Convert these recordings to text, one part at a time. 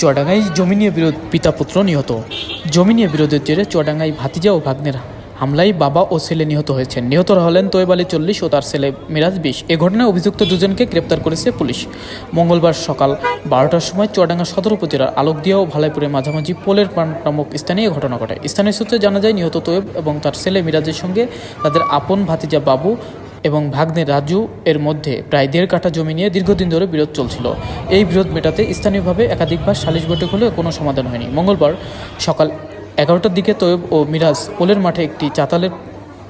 চুয়াডাঙ্গায় জমি নিয়ে বিরোধ, পিতা পুত্র নিহত। জমি নিয়ে বিরোধের জেরে চুয়াডাঙ্গায় ভাতিজা ও ভাগ্নের হামলায় বাবা ও ছেলে নিহত হয়েছেন। নিহতরা হলেন তৈয়ব আলী 40 ও তার ছেলে মিরাজ 20। এ ঘটনায় অভিযুক্ত দুজনকে গ্রেপ্তার করেছে পুলিশ। মঙ্গলবার সকাল 12টার সময় চুয়াডাঙ্গা সদর উপজেলার আলোকদিয়া ও ভালাইপুরের মাঝামাঝি পোলের পান নামক স্থানে এ ঘটনা ঘটে। স্থানীয় সূত্রে জানা যায়, নিহত তৈয়ব এবং তার ছেলে মিরাজের সঙ্গে তাদের আপন ভাতিজা বাবু এবং ভাগ্নে রাজু এর মধ্যে প্রায় 1.5 কাঠা জমি নিয়ে দীর্ঘদিন ধরে বিরোধ চলছিল। এই বিরোধ মেটাতে স্থানীয়ভাবে একাধিকবার সালিশ বৈঠক হলেও কোনো সমাধান হয়নি। মঙ্গলবার সকাল 11টার দিকে তৈয়ব ও মিরাজ পোলের মাঠে একটি চাতালের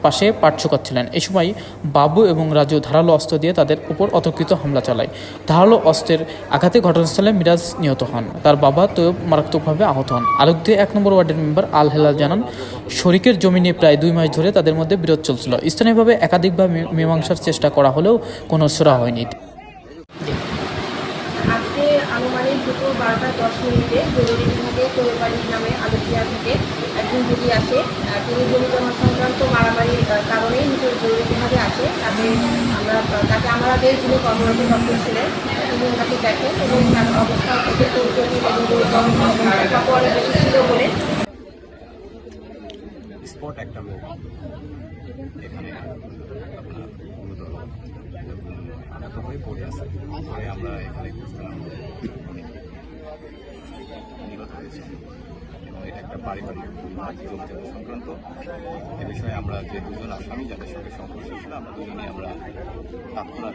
পাশে পাট শুকাচ্ছিলেন। এই সময় বাবু এবং রাজু ধারালো অস্ত্র দিয়ে তাদের উপর অতর্কিত হামলা চালায়। ধারালো অস্ত্রের আঘাতে ঘটনাস্থলে মিরাজ নিহত হন। তার বাবা তৈয়ব মারাত্মকভাবে আহত হন। আলোকদিয়া 1 নম্বর ওয়ার্ডের মেম্বার আল হেলাল জানান, শরিকের জমি নিয়ে প্রায় 2 মাস ধরে তাদের মধ্যে বিরোধ চলছিল। স্থানীয়ভাবে একাধিকবার মীমাংসার চেষ্টা করা হলেও কোনো সুরা হয়নি। আজকে আনুমানিক দুপুর 12টা 10 জরুরি বিভাগে তৈয়ব আলী নামে আলোচিয়া থেকে একজন রোগী আসে। তিনি জমি জমা সংক্রান্ত মারামারির কারণেই জরুরি বিভাগে আসে। তাকে আমাদের যিনি কর্মরত ডক্টর ছিলেন তিনি ওনাকে দেখেন এবং তার অবস্থা অত্যন্ত জটিল এবং গুরুতর পরে ছিল বলে স্পট একটা লোক এখানে আহত হয়ে পড়ে আছে। পরে আমরা এখানে খুঁজলাম, নিহত হয়েছে এবং এটা একটা পারিবারিক জমি সংক্রান্ত। এ বিষয়ে আমরা যে দুজন আসামি যাদের সঙ্গে সংঘর্ষ ছিল, আমরা দুজনেই আমরা তৎক্ষণাৎ